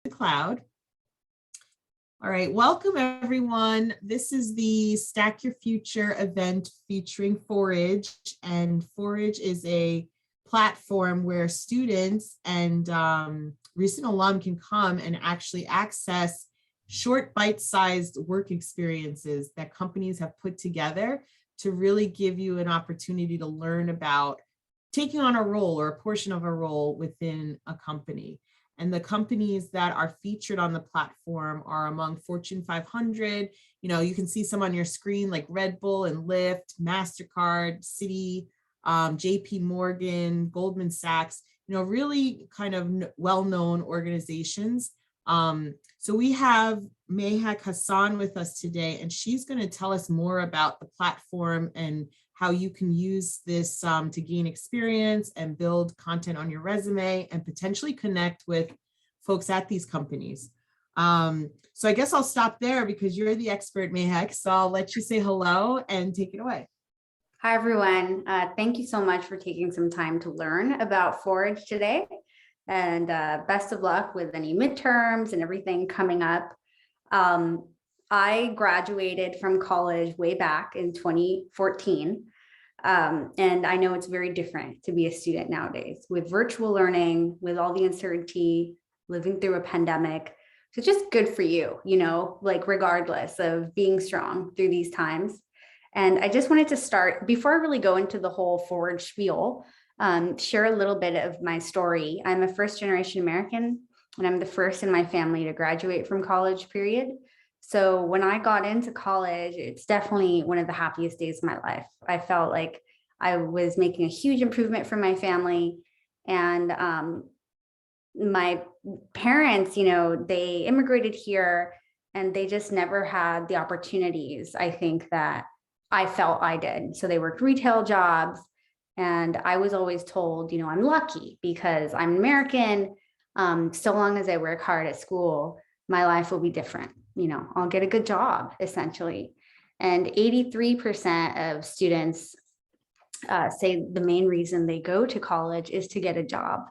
the cloud. All right, welcome everyone. This is the Stack Your Future event featuring Forage, and Forage is a platform where students and recent alum can come and actually access short bite-sized work experiences that companies have put together to really give you an opportunity to learn about taking on a role or a portion of a role within a company. And the companies that are featured on the platform are among Fortune 500. You know, you can see some on your screen like Red Bull and Lyft, MasterCard, Citi, JP Morgan, Goldman Sachs, you know, really kind of well-known organizations. So we have Mehak Hassan with us today, and she's going to tell us more about the platform and how you can use this to gain experience and build content on your resume and potentially connect with folks at these companies. So I guess I'll stop there because you're the expert, Mehak. So I'll let you say hello and take it away. Hi, everyone. Thank you so much for taking some time to learn about Forage today. And best of luck with any midterms and everything coming up. I graduated from college way back in 2014. And I know it's very different to be a student nowadays with virtual learning, with all the uncertainty, living through a pandemic. So it's just good for you, you know, like regardless of being strong through these times. And I just wanted to start, before I really go into the whole Forage spiel, share a little bit of my story. I'm a first-generation American, and I'm the first in my family to graduate from college, period. So when I got into college, it's definitely one of the happiest days of my life. I felt like I was making a huge improvement for my family. And my parents, you know, they immigrated here and they just never had the opportunities, I think, that I felt I did. So they worked retail jobs. And I was always told, you know, I'm lucky because I'm American. So long as I work hard at school, my life will be different. You know, I'll get a good job, essentially. And 83% of students say the main reason they go to college is to get a job.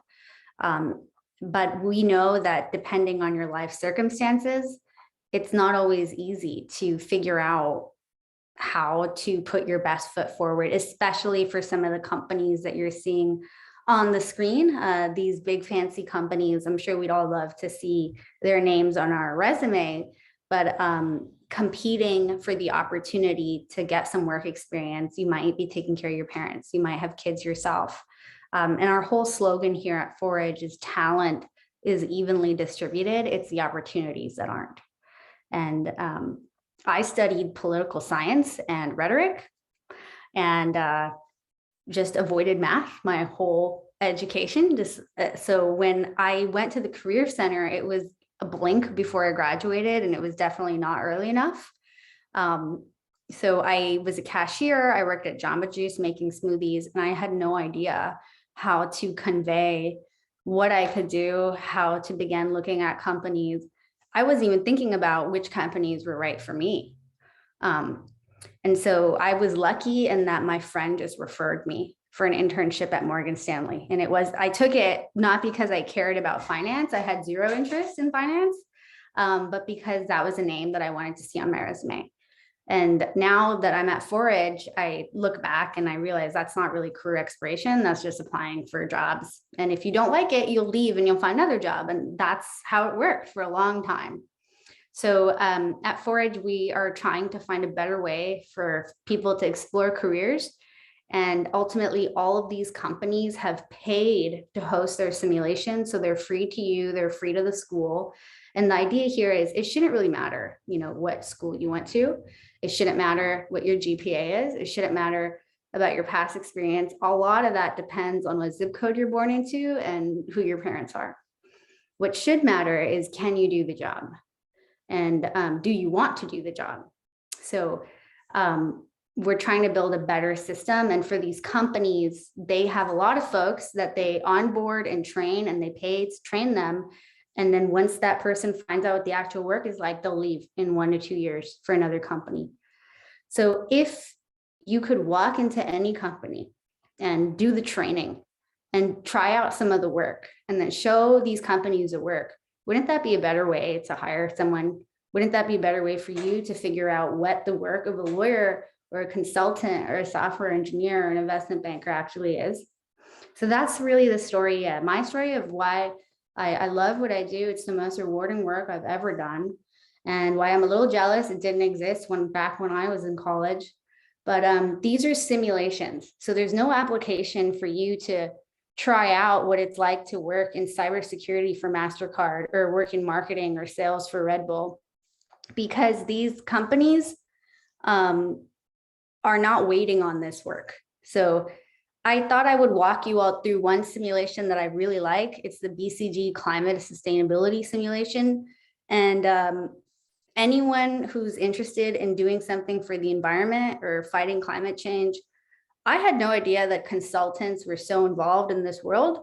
But we know that depending on your life circumstances, it's not always easy to figure out how to put your best foot forward, especially for some of the companies that you're seeing on the screen. These big fancy companies, I'm sure we'd all love to see their names on our resume, but competing for the opportunity to get some work experience, you might be taking care of your parents, you might have kids yourself. And our whole slogan here at Forage is talent is evenly distributed. It's the opportunities that aren't. And I studied political science and rhetoric and just avoided math my whole education. So when I went to the Career Center, it was a blink before I graduated, and it was definitely not early enough. So I was a cashier. I worked at Jamba Juice making smoothies, and I had no idea how to convey what I could do, how to begin looking at companies. I wasn't even thinking about which companies were right for me. And so I was lucky in that my friend just referred me for an internship at Morgan Stanley. And I took it not because I cared about finance. I had zero interest in finance, but because that was a name that I wanted to see on my resume. And now that I'm at Forage, I look back and I realize that's not really career exploration. That's just applying for jobs. And if you don't like it, you'll leave and you'll find another job. And that's how it worked for a long time. So at Forage, we are trying to find a better way for people to explore careers. And ultimately, all of these companies have paid to host their simulations. So they're free to you, they're free to the school. And the idea here is it shouldn't really matter, you know, what school you went to. It shouldn't matter what your GPA is. It shouldn't matter about your past experience. A lot of that depends on what zip code you're born into and who your parents are. What should matter is, can you do the job? And do you want to do the job? So we're trying to build a better system. And for these companies, they have a lot of folks that they onboard and train, and they pay to train them. And then once that person finds out what the actual work is like, they'll leave in 1 to 2 years for another company. So if you could walk into any company and do the training and try out some of the work and then show these companies the work, wouldn't that be a better way to hire someone? Wouldn't that be a better way for you to figure out what the work of a lawyer or a consultant or a software engineer or an investment banker actually is? So that's really the story, my story of why I love what I do. It's the most rewarding work I've ever done, and why I'm a little jealous it didn't exist back when I was in college. But these are simulations. So there's no application for you to try out what it's like to work in cybersecurity for MasterCard or work in marketing or sales for Red Bull, because these companies are not waiting on this work. So I thought I would walk you all through one simulation that I really like. It's the BCG Climate Sustainability Simulation. And anyone who's interested in doing something for the environment or fighting climate change, I had no idea that consultants were so involved in this world,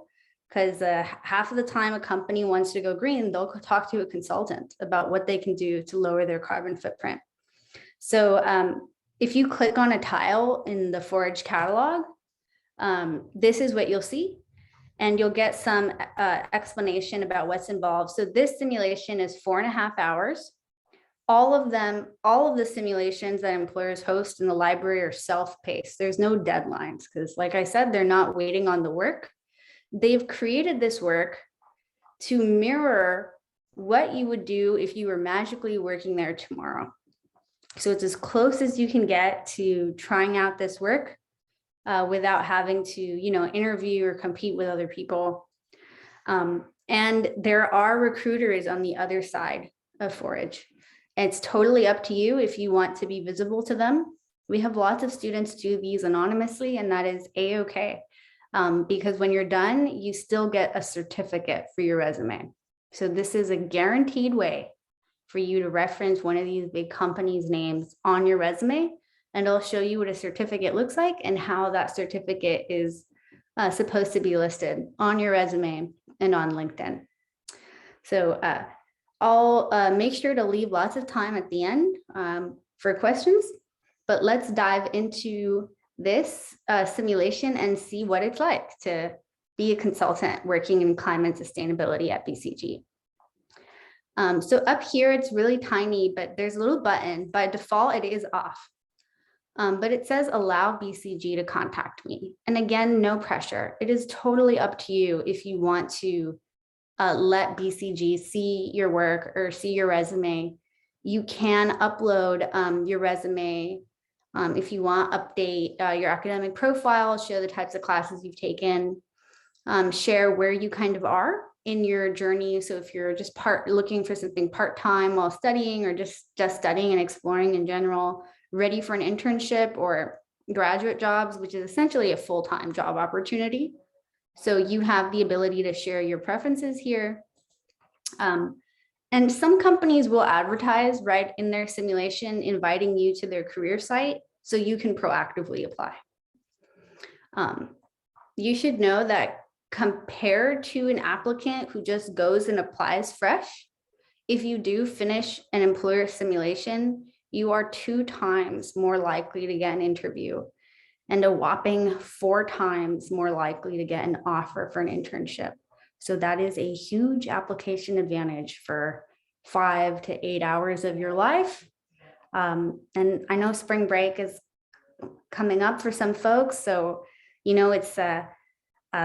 because half of the time a company wants to go green, they'll talk to a consultant about what they can do to lower their carbon footprint. So if you click on a tile in the Forage catalog, this is what you'll see, and you'll get some explanation about what's involved. So this simulation is 4.5 hours. All of the simulations that employers host in the library are self-paced. There's no deadlines, because like I said, they're not waiting on the work. They've created this work to mirror what you would do if you were magically working there tomorrow. So it's as close as you can get to trying out this work without having to, interview or compete with other people. And there are recruiters on the other side of Forage. It's totally up to you if you want to be visible to them. We have lots of students do these anonymously, and that is a-okay. Because when you're done, you still get a certificate for your resume. So this is a guaranteed way for you to reference one of these big companies' names on your resume, and it'll show you what a certificate looks like and how that certificate is supposed to be listed on your resume and on LinkedIn. So I'll make sure to leave lots of time at the end for questions, but let's dive into this simulation and see what it's like to be a consultant working in climate sustainability at BCG. So up here, it's really tiny, but there's a little button. By default, it is off. But it says allow BCG to contact me. And again, no pressure. It is totally up to you if you want to let BCG see your work or see your resume. You can upload your resume if you want, update your academic profile, show the types of classes you've taken, share where you kind of are in your journey. So if you're just looking for something part-time while studying, or just studying and exploring in general, ready for an internship or graduate jobs, which is essentially a full-time job opportunity. So you have the ability to share your preferences here. And some companies will advertise right in their simulation, inviting you to their career site so you can proactively apply. You should know that compared to an applicant who just goes and applies fresh, if you do finish an employer simulation, you are 2 times more likely to get an interview, and a whopping 4 times more likely to get an offer for an internship. So that is a huge application advantage for 5 to 8 hours of your life. And I know spring break is coming up for some folks, so it's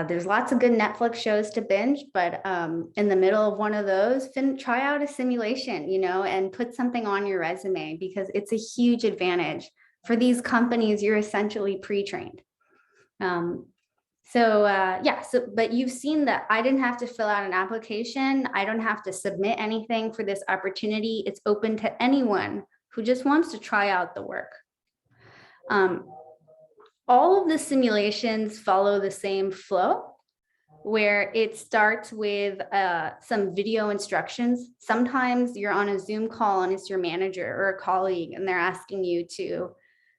there's lots of good Netflix shows to binge, but in the middle of one of those, try out a simulation, and put something on your resume, because it's a huge advantage. For these companies, you're essentially pre-trained. But you've seen that I didn't have to fill out an application. I don't have to submit anything for this opportunity. It's open to anyone who just wants to try out the work. All of the simulations follow the same flow, where it starts with some video instructions. Sometimes you're on a Zoom call and it's your manager or a colleague, and they're asking you to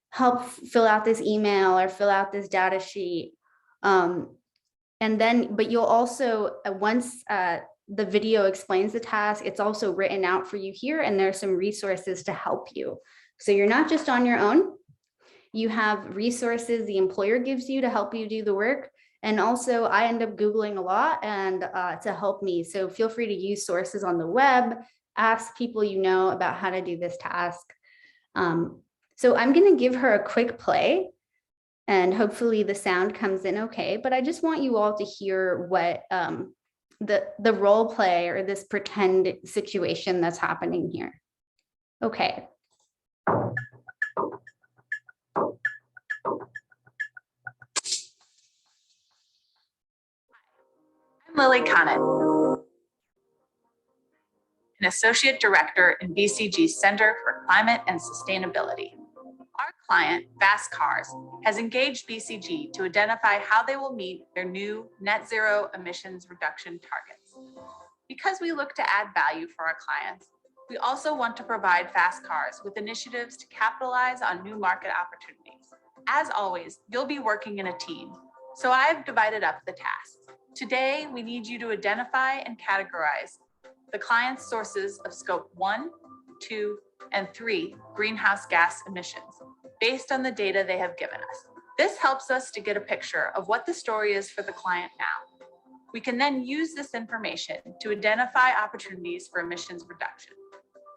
help fill out this email or fill out this data sheet. But you'll also, once the video explains the task, it's also written out for you here, and there's some resources to help you. So you're not just on your own. You have resources the employer gives you to help you do the work, And also I end up Googling a lot and to help me. So feel free to use sources on the web, ask people you know about how to do this task. So I'm going to give her a quick play and hopefully the sound comes in okay, but I just want you all to hear what the role play or this pretend situation that's happening here. Okay. I'm Lily Conant, an Associate Director in BCG's Center for Climate and Sustainability. Our client, Fast Cars, has engaged BCG to identify how they will meet their new net zero emissions reduction targets. Because we look to add value for our clients, we also want to provide Fast Cars with initiatives to capitalize on new market opportunities. As always, you'll be working in a team, so I've divided up the tasks. Today, we need you to identify and categorize the client's sources of scope 1, 2, and 3 greenhouse gas emissions based on the data they have given us. This helps us to get a picture of what the story is for the client now. We can then use this information to identify opportunities for emissions reduction.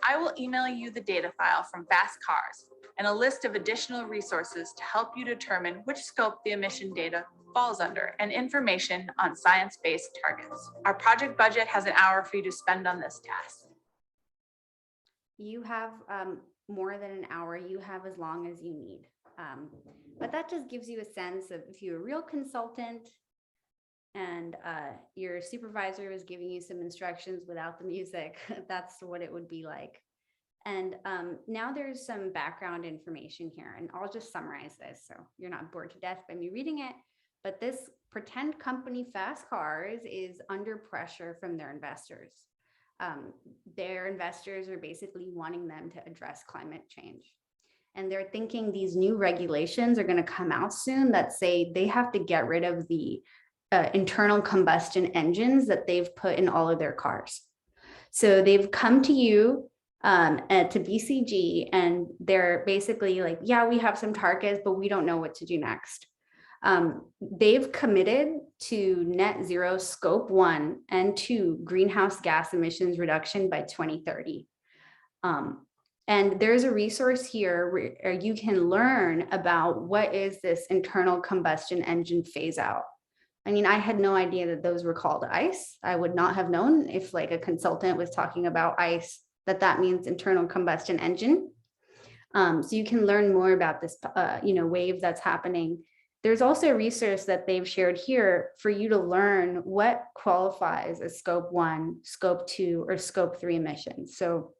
I will email you the data file from Fast Cars and a list of additional resources to help you determine which scope the emission data falls under and information on science-based targets. Our project budget has an hour for you to spend on this task. You have more than an hour. You have as long as you need. But that just gives you a sense of if you're a real consultant and your supervisor is giving you some instructions without the music, that's what it would be like. And now there's some background information here, and I'll just summarize this so you're not bored to death by me reading it. But this pretend company, Fast Cars, is under pressure from their investors. Their investors are basically wanting them to address climate change. And they're thinking these new regulations are going to come out soon that say they have to get rid of the internal combustion engines that they've put in all of their cars. So they've come to you, to BCG, and they're basically like, yeah, we have some targets, but we don't know what to do next. They've committed to net zero scope 1 and 2 greenhouse gas emissions reduction by 2030. And there's a resource here where you can learn about what is this internal combustion engine phase out. I mean, I had no idea that those were called ICE. I would not have known if like a consultant was talking about ICE, that means internal combustion engine. So you can learn more about this, wave that's happening. There's also a resource that they've shared here for you to learn what qualifies as scope 1, scope 2, or scope 3 emissions. So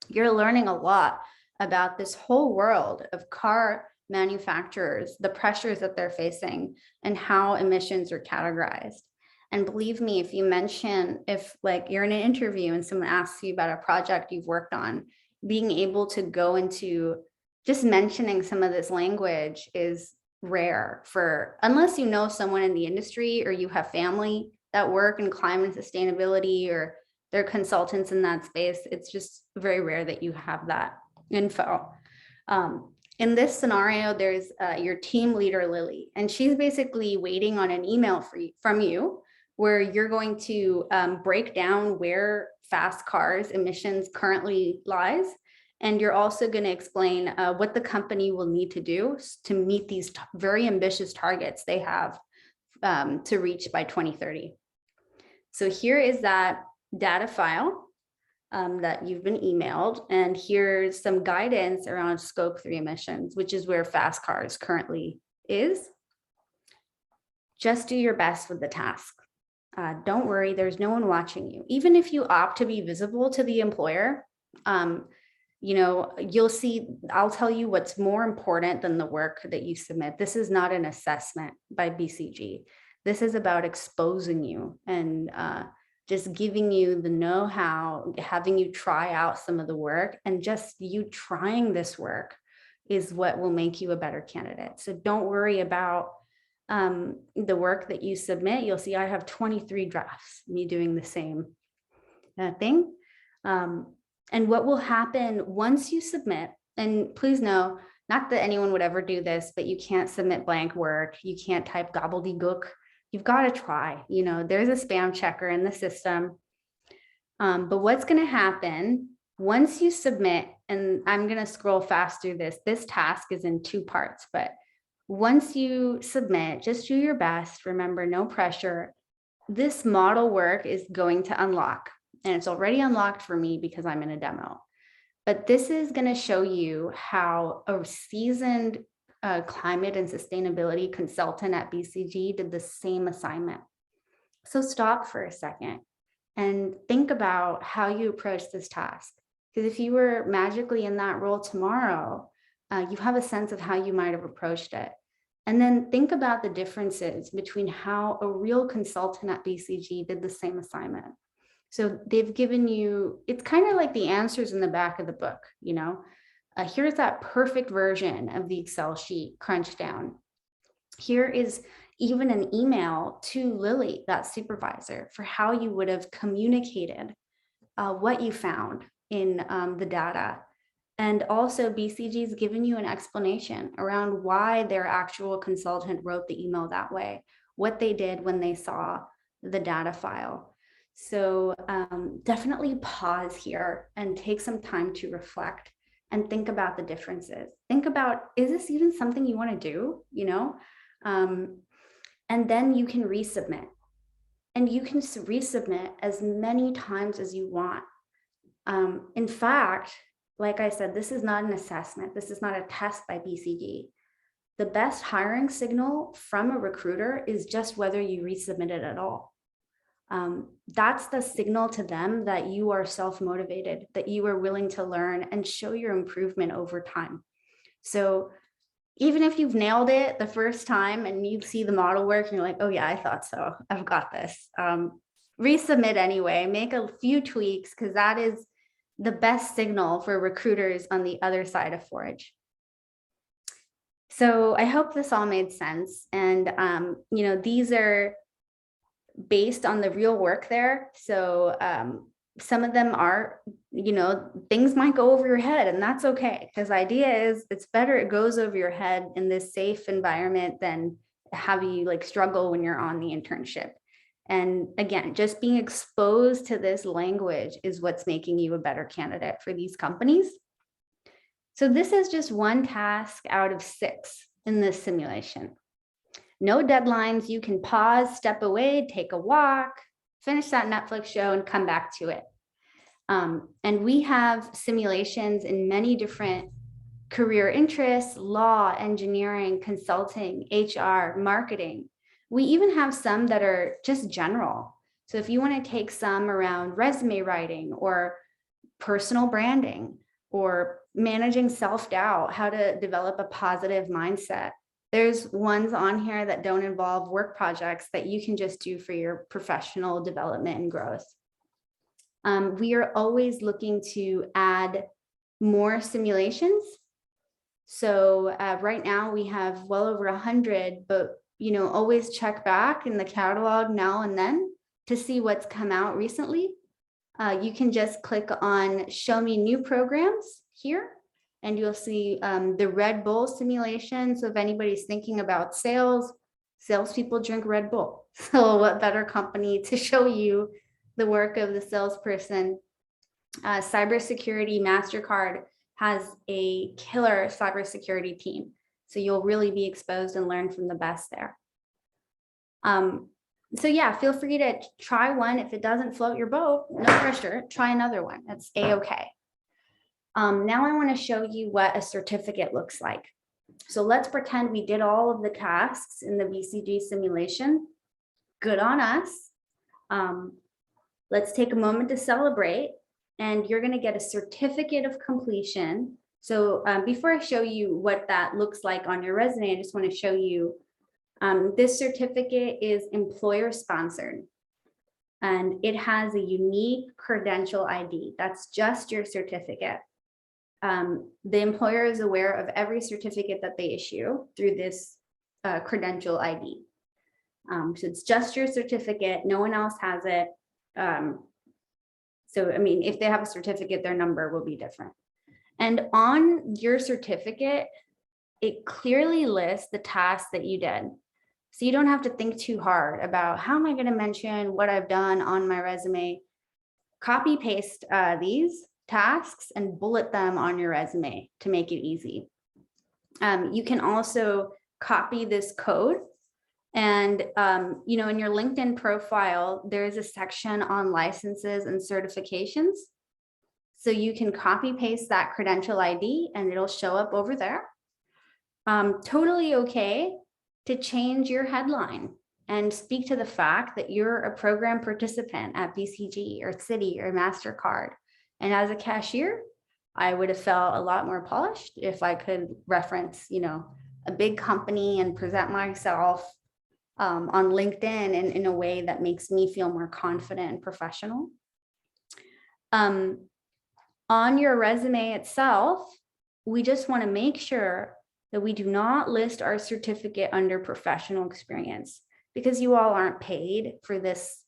you're learning a lot about this whole world of car manufacturers, the pressures that they're facing, and how emissions are categorized. And believe me, if you mention, if like you're in an interview and someone asks you about a project you've worked on, being able to go into just mentioning some of this language is rare unless you know someone in the industry or you have family that work in climate sustainability or they're consultants in that space. It's just very rare that you have that info. In this scenario, there's your team leader, Lily, and she's basically waiting on an email from you where you're going to break down where Fast Cars emissions currently lies. And you're also going to explain what the company will need to do to meet these very ambitious targets they have to reach by 2030. So here is that data file that you've been emailed. And here's some guidance around scope 3 emissions, which is where Fast Cars currently is. Just do your best with the task. Don't worry, there's no one watching you. Even if you opt to be visible to the employer, you'll see, I'll tell you what's more important than the work that you submit. This is not an assessment by BCG. This is about exposing you and just giving you the know-how, having you try out some of the work, and just you trying this work is what will make you a better candidate. So don't worry about the work that you submit. You'll see I have 23 drafts, me doing the same thing. And what will happen once you submit, and please know, not that anyone would ever do this, but you can't submit blank work. You can't type gobbledygook. you've got to try. You know, there's a spam checker in the system. But what's going to happen once you submit, and I'm going to scroll fast through this task is in 2 parts, but once you submit, just do your best. Remember, no pressure. This model work is going to unlock, and it's already unlocked for me because I'm in a demo. But this is going to show you how a seasoned climate and sustainability consultant at BCG did the same assignment. So stop for a second and think about how you approach this task. Because if you were magically in that role tomorrow, you have a sense of how you might have approached it. And then think about the differences between how a real consultant at BCG did the same assignment. So they've given you, it's kind of like the answers in the back of the book, you know, here's that perfect version of the Excel sheet crunched down. Here is even an email to Lily, that supervisor, for how you would have communicated what you found in the data. And also BCG's given you an explanation around why their actual consultant wrote the email that way, what they did when they saw the data file. So definitely pause here and take some time to reflect and think about the differences. Think about, is this even something you want to do, you know? And then you can resubmit. And you can resubmit as many times as you want. In fact, like I said, this is not an assessment. This is not a test by BCG. The best hiring signal from a recruiter is just whether you resubmit it at all. That's the signal to them that you are self-motivated, that you are willing to learn and show your improvement over time. So even if you've nailed it the first time and you see the model work and you're like, oh yeah, I thought so, I've got this. Resubmit anyway, make a few tweaks, because that is the best signal for recruiters on the other side of Forage. So I hope this all made sense. And, you know, these are based on the real work there. So some of them are, you know, things might go over your head, and that's okay. Because the idea is it's better it goes over your head in this safe environment than have you like struggle when you're on the internship. And again, just being exposed to this language is what's making you a better candidate for these companies. So this is just one task out of 6 in this simulation. No deadlines. You can pause, step away, take a walk, finish that Netflix show, and come back to it. And we have simulations in many different career interests: law, engineering, consulting, HR, marketing. We even have some that are just general. So if you want to take some around resume writing or personal branding or managing self-doubt, how to develop a positive mindset, there's ones on here that don't involve work projects that you can just do for your professional development and growth. We are always looking to add more simulations. So right now we have well over 100, but you know, always check back in the catalog now and then to see what's come out recently. You can just click on Show Me New Programs here, and you'll see the Red Bull simulation. So if anybody's thinking about sales, salespeople drink Red Bull. So what better company to show you the work of the salesperson? Cybersecurity, MasterCard has a killer cybersecurity team. So you'll really be exposed and learn from the best there. So yeah, feel free to try one. If it doesn't float your boat, no pressure, try another one. That's a-okay. Now I want to show you what a certificate looks like. So let's pretend we did all of the tasks in the BCG simulation. Good on us. Let's take a moment to celebrate, and you're going to get a certificate of completion. So before I show you what that looks like on your resume, I just want to show you this certificate is employer sponsored, and it has a unique credential ID. That's just your certificate. The employer is aware of every certificate that they issue through this credential ID. So it's just your certificate. No one else has it. So, I mean, if they have a certificate, their number will be different. And on your certificate, it clearly lists the tasks that you did. So you don't have to think too hard about how am I going to mention what I've done on my resume. Copy paste these tasks and bullet them on your resume to make it easy. You can also copy this code and, in your LinkedIn profile, there's a section on licenses and certifications. So you can copy paste that credential ID and it'll show up over there. Totally okay to change your headline and speak to the fact that you're a program participant at BCG or Citi or MasterCard. And as a cashier, I would have felt a lot more polished if I could reference, a big company and present myself on LinkedIn in a way that makes me feel more confident and professional. On your resume itself, we just want to make sure that we do not list our certificate under professional experience, because you all aren't paid for this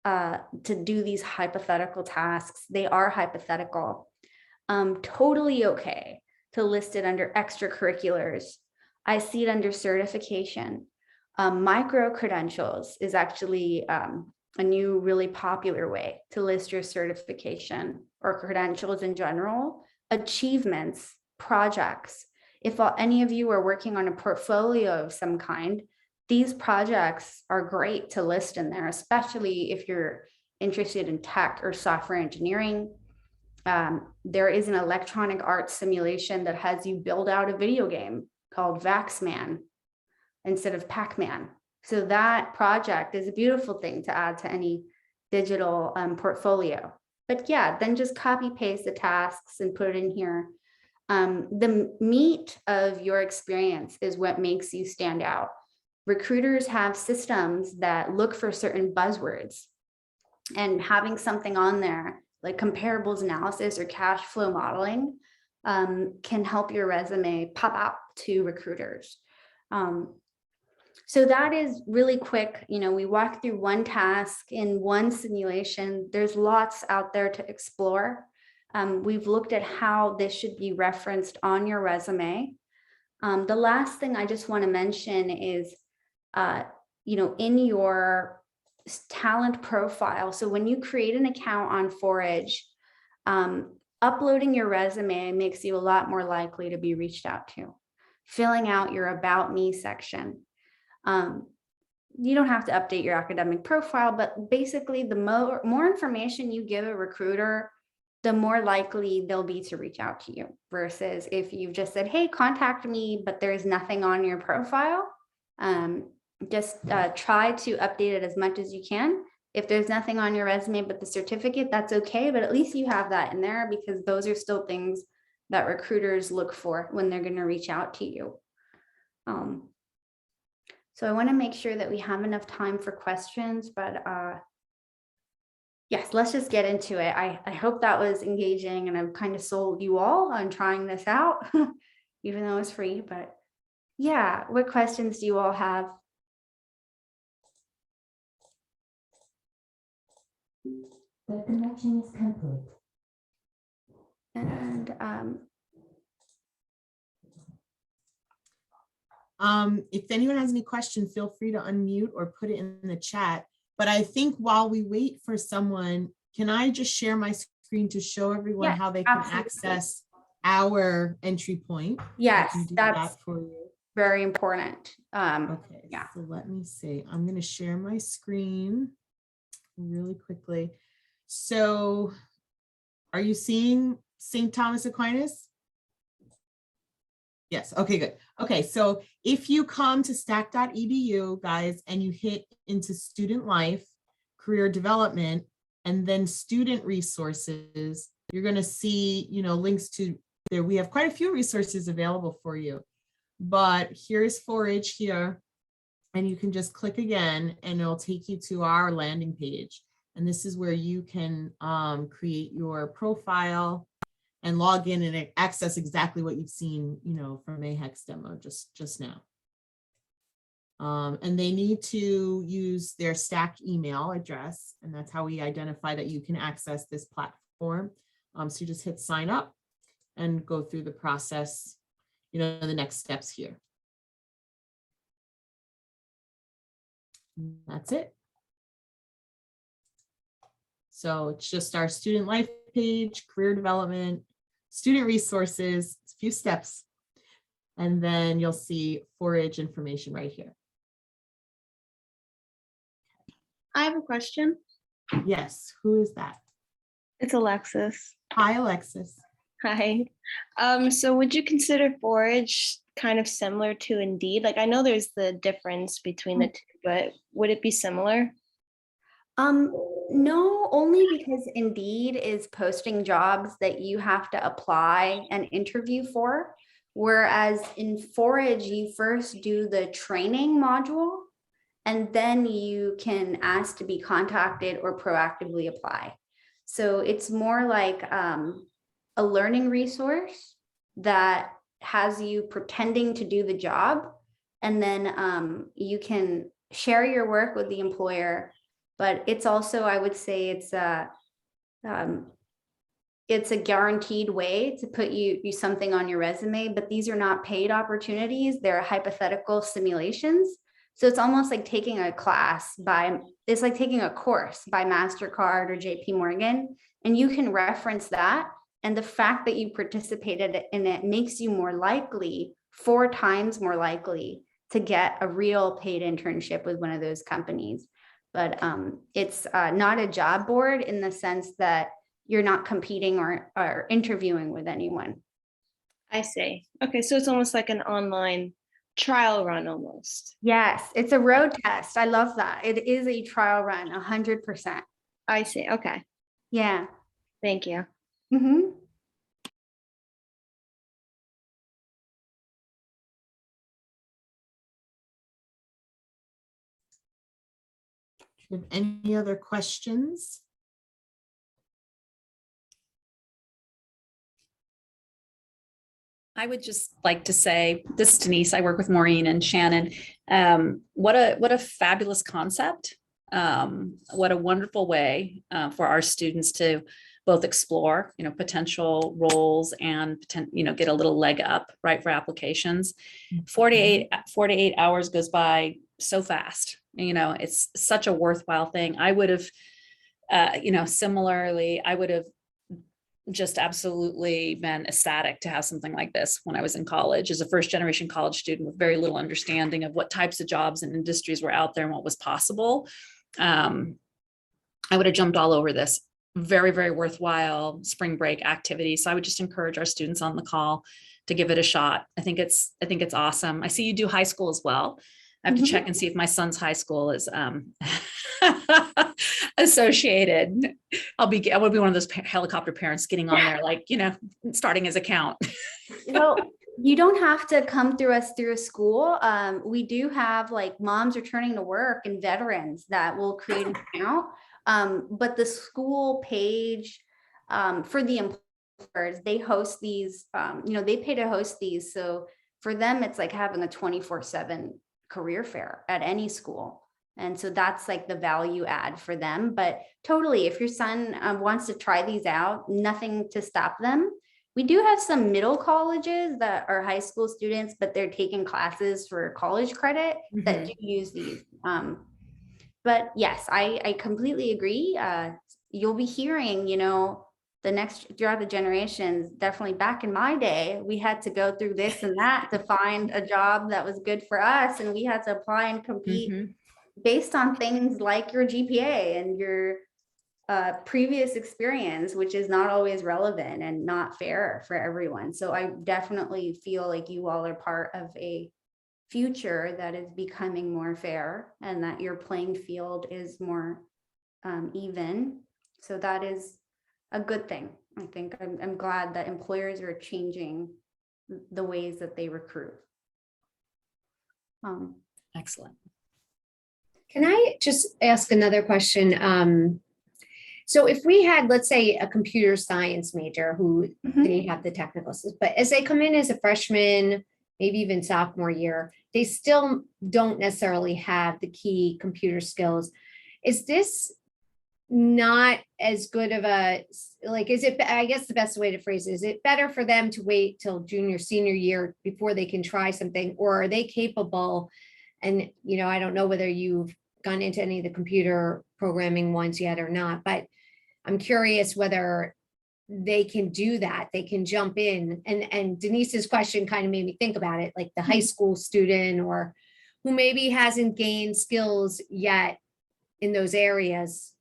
to do these hypothetical tasks. They are hypothetical. Totally okay to list it under extracurriculars. I see it under certification. Micro credentials is actually a new really popular way to list your certification or credentials in general. Achievements, projects. If any of you are working on a portfolio of some kind, these projects are great to list in there, especially if you're interested in tech or software engineering. There is an electronic arts simulation that has you build out a video game called Vaxman instead of Pac-Man. So that project is a beautiful thing to add to any digital portfolio. But yeah, then just copy paste the tasks and put it in here. The meat of your experience is what makes you stand out. Recruiters have systems that look for certain buzzwords, and having something on there like comparables analysis or cash flow modeling can help your resume pop out to recruiters. So that is really quick. We walk through one task in one simulation. There's lots out there to explore. We've looked at how this should be referenced on your resume. The last thing I just want to mention is, in your talent profile. So when you create an account on Forage, uploading your resume makes you a lot more likely to be reached out to. Filling out your About Me section. You don't have to update your academic profile, but basically the more information you give a recruiter, the more likely they'll be to reach out to you, versus if you've just said, hey, contact me, but there's nothing on your profile. Just try to update it as much as you can. If there's nothing on your resume but the certificate, that's okay, but at least you have that in there, because those are still things that recruiters look for when they're going to reach out to you. So I want to make sure that we have enough time for questions, but yes, let's just get into it. I hope that was engaging, and I've kind of sold you all on trying this out, even though it's free. But yeah, what questions do you all have? The connection is complete. And if anyone has any questions, feel free to unmute or put it in the chat. But I think while we wait for someone, can I just share my screen to show everyone Yes, how they can absolutely. access our entry point? yes, I can do that's that for you. very important. Okay, yeah. so let me see. I'm going to share my screen really quickly. So are you seeing St. Thomas Aquinas? Yes. Okay, good. Okay, so if you come to stac.edu, guys, and you hit into student life, career development, and then student resources, you're going to see, links to there. We have quite a few resources available for you, but here's Forage here, and you can just click again and it'll take you to our landing page. And this is where you can create your profile and log in and access exactly what you've seen, from Mayhek's demo just now. And they need to use their STAC email address, and that's how we identify that you can access this platform. So you just hit sign up and go through the process, the next steps here. And that's it. So it's just our student life page, career development, student resources, a few steps. And then you'll see Forage information right here. I have a question. Yes, who is that? It's Alexis. Hi, Alexis. Hi. So would you consider Forage kind of similar to Indeed? Like I know there's the difference between the two, but would it be similar? No, only because Indeed is posting jobs that you have to apply and interview for. Whereas in Forage, you first do the training module and then you can ask to be contacted or proactively apply. So it's more like a learning resource that has you pretending to do the job. And then you can share your work with the employer. But it's also, I would say it's a guaranteed way to put you something on your resume, but these are not paid opportunities. They're hypothetical simulations. So it's almost like taking a class it's like taking a course by MasterCard or JP Morgan, and you can reference that. And the fact that you participated in it makes you more likely, 4 times more likely to get a real paid internship with one of those companies. But it's not a job board in the sense that you're not competing or interviewing with anyone. I see. Okay, so it's almost like an online trial run almost. Yes, it's a road test. I love that. It is a trial run, 100%. I see. Okay, Yeah. thank you. Mm-hmm. Do you have any other questions? I would just like to say, this is Denise. I work with Maureen and Shannon. What a fabulous concept. What a wonderful way for our students to both explore, potential roles and get a little leg up, right, for applications. 48 hours goes by so fast. It's such a worthwhile thing. I would have, similarly, I would have just absolutely been ecstatic to have something like this when I was in college as a first generation college student with very little understanding of what types of jobs and industries were out there and what was possible. I would have jumped all over this. Very, very worthwhile spring break activity. So I would just encourage our students on the call to give it a shot. I think it's awesome. I see you do high school as well. I have to check and see if my son's high school is associated. I would be one of those helicopter parents getting on there, like, starting his account. Well, you don't have to come through us through a school. We do have like moms returning to work and veterans that will create an account. But the school page for the employers, they host these, they pay to host these. So for them, it's like having a 24/7 career fair at any school. And so that's like the value add for them. But totally, if your son wants to try these out, nothing to stop them. We do have some middle colleges that are high school students, but they're taking classes for college credit that do use these. But yes, I completely agree. You'll be hearing, throughout the generations, definitely back in my day, we had to go through this and that to find a job that was good for us. And we had to apply and compete based on things like your GPA and your previous experience, which is not always relevant and not fair for everyone. So I definitely feel like you all are part of a future that is becoming more fair and that your playing field is more even. So that is a good thing. I think I'm glad that employers are changing the ways that they recruit. Excellent. Can I just ask another question? So if we had, let's say, a computer science major who didn't have the technical skills, but as they come in as a freshman, maybe even sophomore year, they still don't necessarily have the key computer skills. Is this not as good of a, is it, I guess the best way to phrase it, is it better for them to wait till junior, senior year before they can try something, or are they capable? And, I don't know whether you've gone into any of the computer programming ones yet or not, but I'm curious whether they can do that. They can jump in. And Denise's question kind of made me think about it, like the high school student or who maybe hasn't gained skills yet in those areas.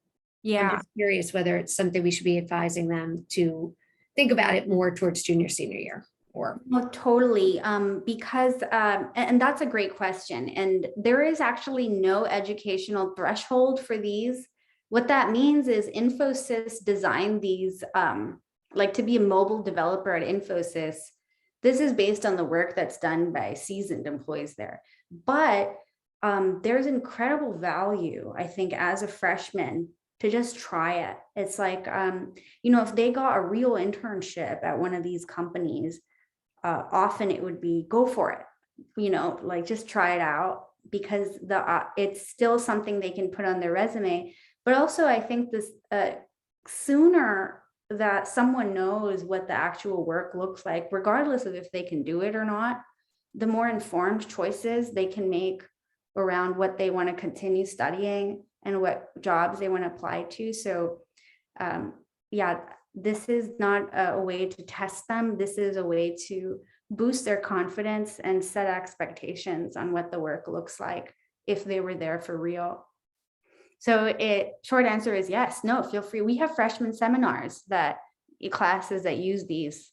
I'm Yeah. just curious whether it's something we should be advising them to think about it more towards junior, senior year or. No, totally. Because, and that's a great question. And there is actually no educational threshold for these. What that means is Infosys designed these, like to be a mobile developer at Infosys. This is based on the work that's done by seasoned employees there. But there's incredible value, I think, as a freshman to just try it. It's like, if they got a real internship at one of these companies, often it would be go for it, like just try it out, because it's still something they can put on their resume. But also I think this sooner that someone knows what the actual work looks like, regardless of if they can do it or not, the more informed choices they can make around what they want to continue studying and what jobs they want to apply to. So this is not a way to test them. This is a way to boost their confidence and set expectations on what the work looks like if they were there for real. So short answer is yes, no, feel free. We have freshman seminars classes that use these.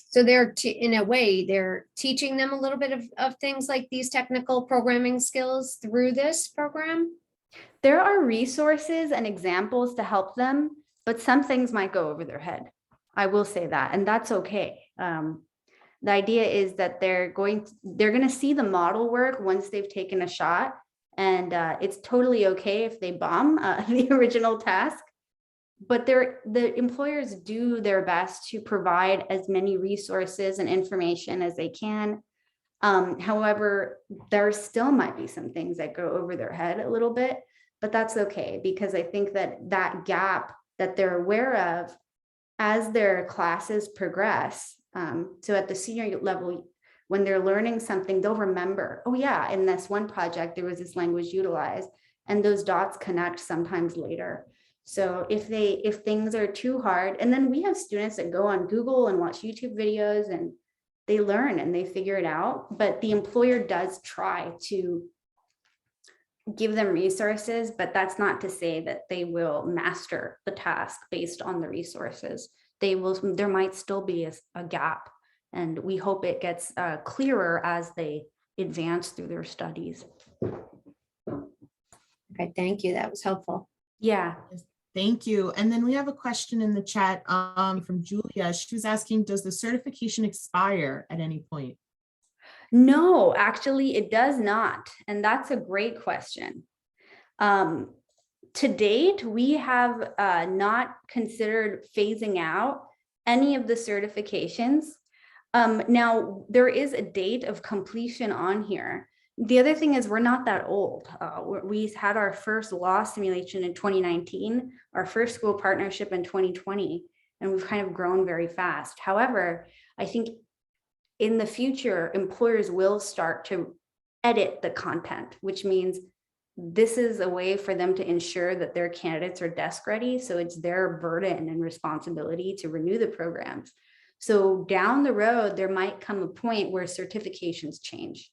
So in a way, they're teaching them a little bit of things like these technical programming skills through this program. There are resources and examples to help them, but some things might go over their head. I will say that, and that's okay. The idea is that they're going to see the model work once they've taken a shot, and it's totally okay if they bomb the original task. But the employers do their best to provide as many resources and information as they can. However, there still might be some things that go over their head a little bit, but that's okay, because I think that gap that they're aware of as their classes progress. So at the senior level, when they're learning something, they'll remember, oh yeah, in this one project, there was this language utilized, and those dots connect sometimes later. So if things are too hard, and then we have students that go on Google and watch YouTube videos and they learn and they figure it out, but the employer does try to give them resources, but that's not to say that they will master the task based on the resources. There might still be a gap, and we hope it gets clearer as they advance through their studies. Okay, thank you. That was helpful. Yeah. Thank you. And then we have a question in the chat from Julia. She was asking, does the certification expire at any point? No, actually it does not. And that's a great question. To date, we have not considered phasing out any of the certifications. Now, there is a date of completion on here. The other thing is we're not that old. We had our first law simulation in 2019, our first school partnership in 2020, and we've kind of grown very fast. However, I think in the future, employers will start to edit the content, which means this is a way for them to ensure that their candidates are desk ready. So it's their burden and responsibility to renew the programs. So down the road, there might come a point where certifications change.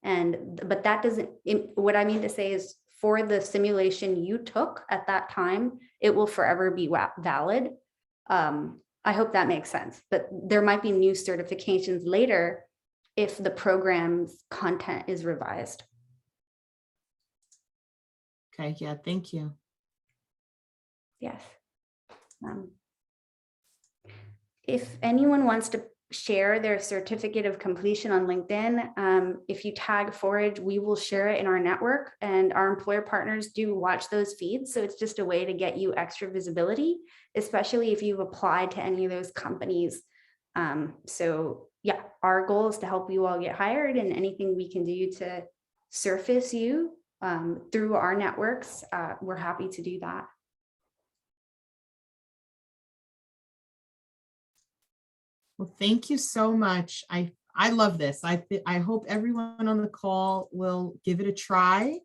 But that doesn't, what I mean to say is for the simulation you took at that time, it will forever be valid. I hope that makes sense, but there might be new certifications later if the program's content is revised. Okay, yeah, thank you. Yes. If anyone wants to share their certificate of completion on LinkedIn, if you tag Forage, we will share it in our network, and our employer partners do watch those feeds. So it's just a way to get you extra visibility, especially if you've applied to any of those companies. So yeah, our goal is to help you all get hired, and anything we can do to surface you through our networks, we're happy to do that. Well, thank you so much. I love this. I hope everyone on the call will give it a try,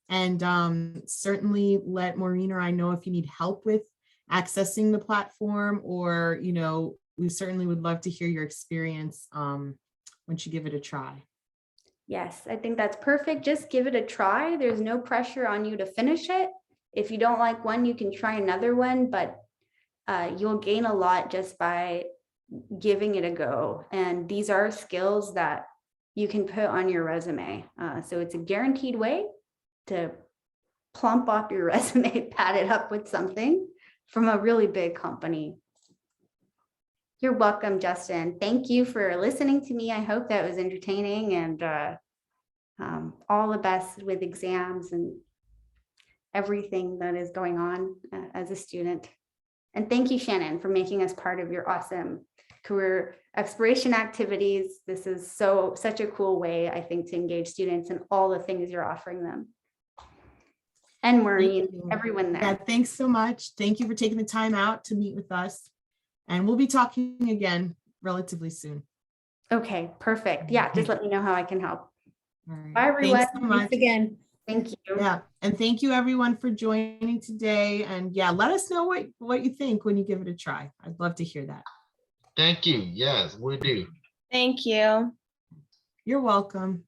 and certainly let Maureen or I know if you need help with accessing the platform, or, you know, we certainly would love to hear your experience once you give it a try. Yes, I think that's perfect. Just give it a try. There's no pressure on you to finish it. If you don't like one, you can try another one, but you'll gain a lot just by giving it a go. And these are skills that you can put on your resume. So it's a guaranteed way to plump up your resume, pad it up with something from a really big company. You're welcome, Justin. Thank you for listening to me. I hope that was entertaining, and all the best with exams and everything that is going on as a student. And thank you, Shannon, for making us part of your awesome career exploration activities. This is such a cool way, I think, to engage students in all the things you're offering them. And Maureen, everyone there. Yeah, thanks so much. Thank you for taking the time out to meet with us. And we'll be talking again relatively soon. Okay, perfect. Yeah, just let me know how I can help. All right. Bye, everyone. Thanks so much. Thanks again. Thank you. Yeah, and thank you everyone for joining today. And yeah, let us know what you think when you give it a try. I'd love to hear that. Thank you. Yes, we do. Thank you. You're welcome.